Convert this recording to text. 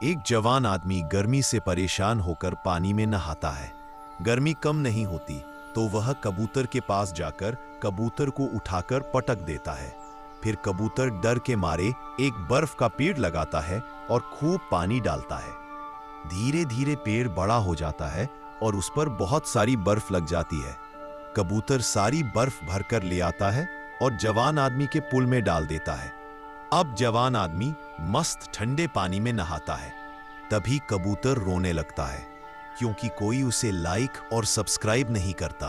एक जवान आदमी गर्मी से परेशान होकर पानी में नहाता है। गर्मी कम नहीं होती तो वह कबूतर के पास जाकर कबूतर को उठाकर पटक देता है। फिर कबूतर डर के मारे एक बर्फ का पेड़ लगाता है और खूब पानी डालता है। धीरे धीरे पेड़ बड़ा हो जाता है और उस पर बहुत सारी बर्फ लग जाती है। कबूतर सारी बर्फ भरकर ले आता है और जवान आदमी के पुल में डाल देता है। अब जवान आदमी मस्त ठंडे पानी में नहाता है। तभी कबूतर रोने लगता है क्योंकि कोई उसे लाइक और सब्सक्राइब नहीं करता।